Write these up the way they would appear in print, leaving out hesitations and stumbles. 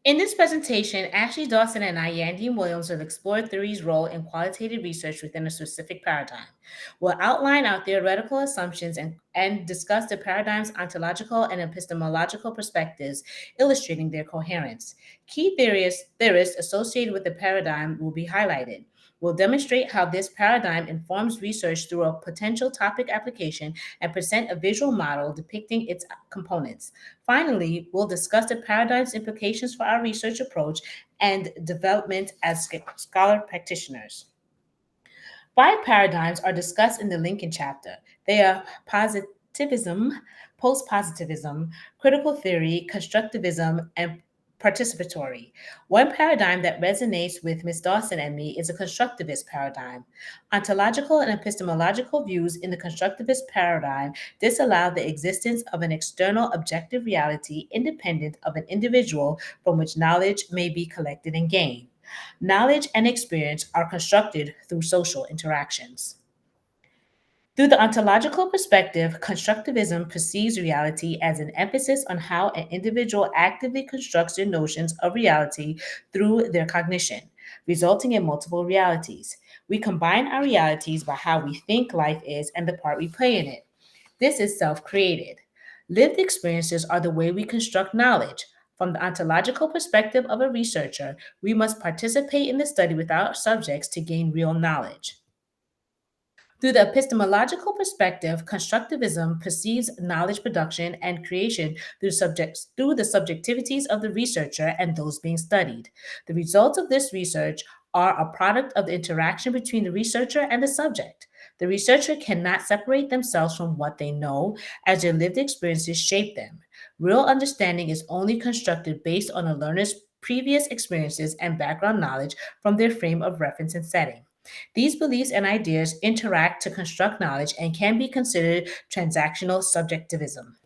In this presentation, Ashley Dawson and I, Yandy Williams, will explore theory's role in qualitative research within a specific paradigm. We'll outline our theoretical assumptions and discuss the paradigm's ontological and epistemological perspectives, illustrating their coherence. Key theorists associated with the paradigm will be highlighted. We'll demonstrate how this paradigm informs research through a potential topic application and present a visual model depicting its components. Finally, we'll discuss the paradigm's implications for our research approach and development as scholar practitioners. Five paradigms are discussed in the Lincoln chapter. They are positivism, post-positivism, critical theory, constructivism, and participatory. One paradigm that resonates with Ms. Dawson and me is a constructivist paradigm. Ontological and epistemological views in the constructivist paradigm disallow the existence of an external objective reality independent of an individual from which knowledge may be collected and gained. Knowledge and experience are constructed through social interactions. Through the ontological perspective, constructivism perceives reality as an emphasis on how an individual actively constructs their notions of reality through their cognition, resulting in multiple realities. We combine our realities by how we think life is and the part we play in it. This is self created. Lived experiences are the way we construct knowledge. From the ontological perspective of a researcher, we must participate in the study with our subjects to gain real knowledge. Through the epistemological perspective, constructivism perceives knowledge production and creation through the subjectivities of the researcher and those being studied. The results of this research are a product of the interaction between the researcher and the subject. The researcher cannot separate themselves from what they know, as their lived experiences shape them. Real understanding is only constructed based on a learner's previous experiences and background knowledge from their frame of reference and setting. These beliefs and ideas interact to construct knowledge and can be considered transactional subjectivism.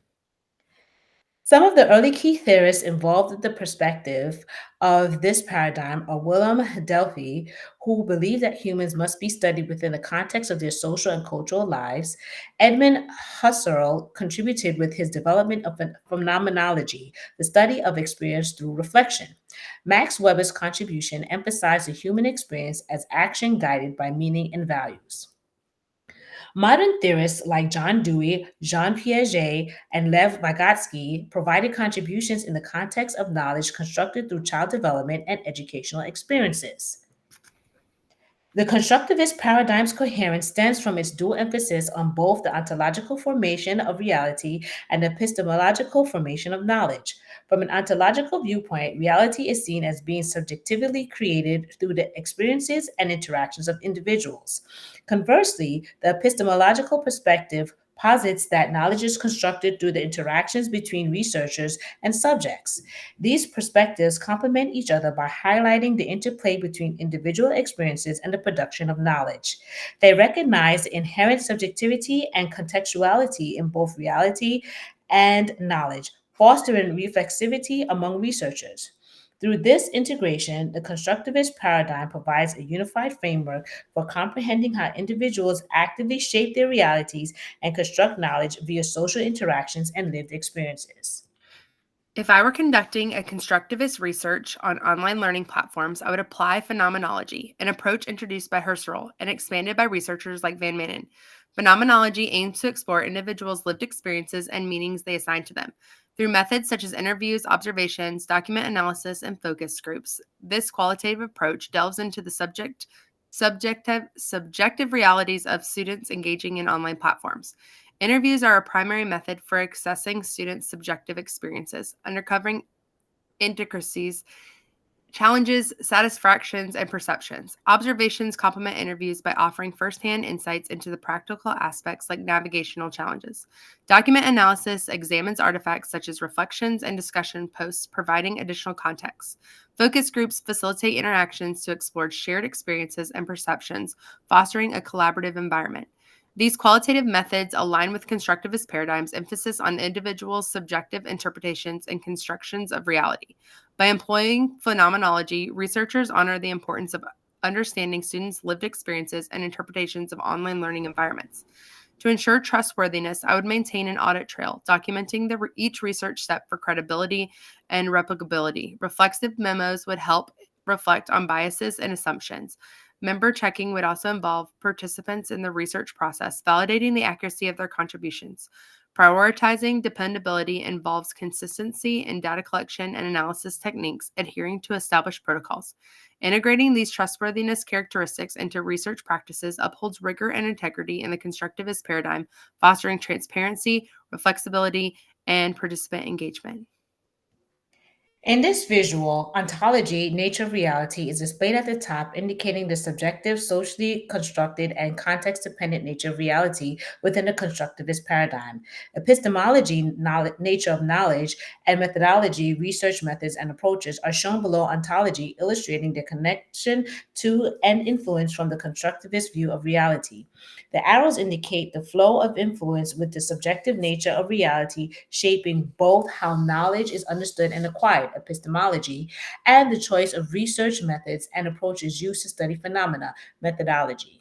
Some of the early key theorists involved with the perspective of this paradigm are Willem Delphi, who believed that humans must be studied within the context of their social and cultural lives. Edmund Husserl contributed with his development of phenomenology, the study of experience through reflection. Max Weber's contribution emphasized the human experience as action guided by meaning and values. Modern theorists like John Dewey, Jean Piaget, and Lev Vygotsky provided contributions in the context of knowledge constructed through child development and educational experiences. The constructivist paradigm's coherence stems from its dual emphasis on both the ontological formation of reality and the epistemological formation of knowledge. From an ontological viewpoint, reality is seen as being subjectively created through the experiences and interactions of individuals. Conversely, the epistemological perspective posits that knowledge is constructed through the interactions between researchers and subjects. These perspectives complement each other by highlighting the interplay between individual experiences and the production of knowledge. They recognize the inherent subjectivity and contextuality in both reality and knowledge, fostering reflexivity among researchers. Through this integration, the constructivist paradigm provides a unified framework for comprehending how individuals actively shape their realities and construct knowledge via social interactions and lived experiences. If I were conducting a constructivist research on online learning platforms, I would apply phenomenology, an approach introduced by Husserl and expanded by researchers like Van Manen. Phenomenology aims to explore individuals' lived experiences and meanings they assign to them. Through methods such as interviews, observations, document analysis, and focus groups, this qualitative approach delves into the subjective realities of students engaging in online platforms. Interviews are a primary method for assessing students' subjective experiences, uncovering intricacies, challenges, satisfactions, and perceptions. Observations complement interviews by offering firsthand insights into the practical aspects like navigational challenges. Document analysis examines artifacts such as reflections and discussion posts, providing additional context. Focus groups facilitate interactions to explore shared experiences and perceptions, fostering a collaborative environment. These qualitative methods align with constructivist paradigms' emphasis on individuals' subjective interpretations and constructions of reality. By employing phenomenology, researchers honor the importance of understanding students' lived experiences and interpretations of online learning environments. To ensure trustworthiness, I would maintain an audit trail, documenting each research step for credibility and replicability. Reflexive memos would help reflect on biases and assumptions. Member checking would also involve participants in the research process, validating the accuracy of their contributions. Prioritizing dependability involves consistency in data collection and analysis techniques, adhering to established protocols. Integrating these trustworthiness characteristics into research practices upholds rigor and integrity in the constructivist paradigm, fostering transparency, reflexibility, and participant engagement. In this visual, ontology, nature of reality, is displayed at the top, indicating the subjective, socially constructed, and context dependent nature of reality within the constructivist paradigm. Epistemology, nature of knowledge, and methodology, research methods and approaches, are shown below ontology, illustrating the connection to and influence from the constructivist view of reality. The arrows indicate the flow of influence with the subjective nature of reality, shaping both how knowledge is understood and acquired, epistemology, and the choice of research methods and approaches used to study phenomena, methodology.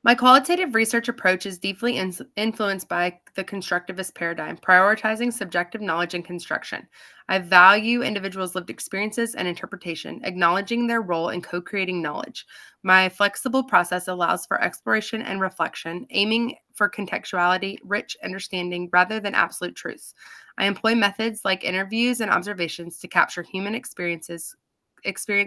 My qualitative research approach is deeply influenced by the constructivist paradigm, prioritizing subjective knowledge and construction. I value individuals' lived experiences and interpretation, acknowledging their role in co creating knowledge. My flexible process allows for exploration and reflection, aiming for contextuality, rich understanding, rather than absolute truths. I employ methods like interviews and observations to capture human experience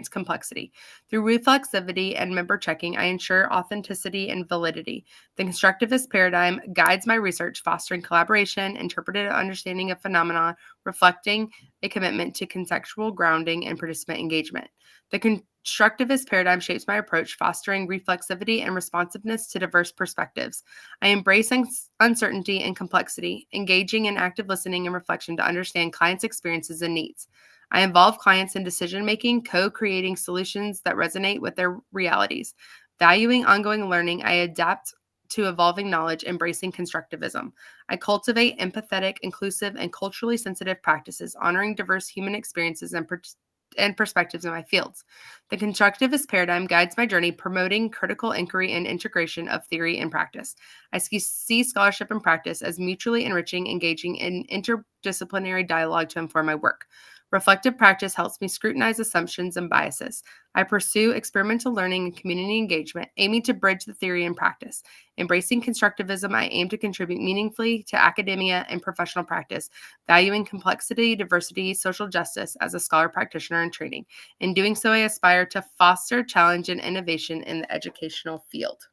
complexity. Through reflexivity and member checking, I ensure authenticity and validity. The constructivist paradigm guides my research, fostering collaboration, interpretive understanding of phenomena, reflecting a commitment to contextual grounding and participant engagement. The constructivist paradigm shapes my approach, fostering reflexivity and responsiveness to diverse perspectives. I embrace uncertainty and complexity, engaging in active listening and reflection to understand clients' experiences and needs. I involve clients in decision making, co creating solutions that resonate with their realities. Valuing ongoing learning, I adapt to evolving knowledge, embracing constructivism. I cultivate empathetic, inclusive, and culturally sensitive practices, honoring diverse human experiences and perspectives in my fields. The constructivist paradigm guides my journey, promoting critical inquiry and integration of theory and practice. I see scholarship and practice as mutually enriching, engaging in interdisciplinary dialogue to inform my work. Reflective practice helps me scrutinize assumptions and biases. I pursue experimental learning and community engagement, aiming to bridge the theory and practice. Embracing constructivism, I aim to contribute meaningfully to academia and professional practice, valuing complexity, diversity, social justice as a scholar practitioner in training. In doing so, I aspire to foster challenge and innovation in the educational field.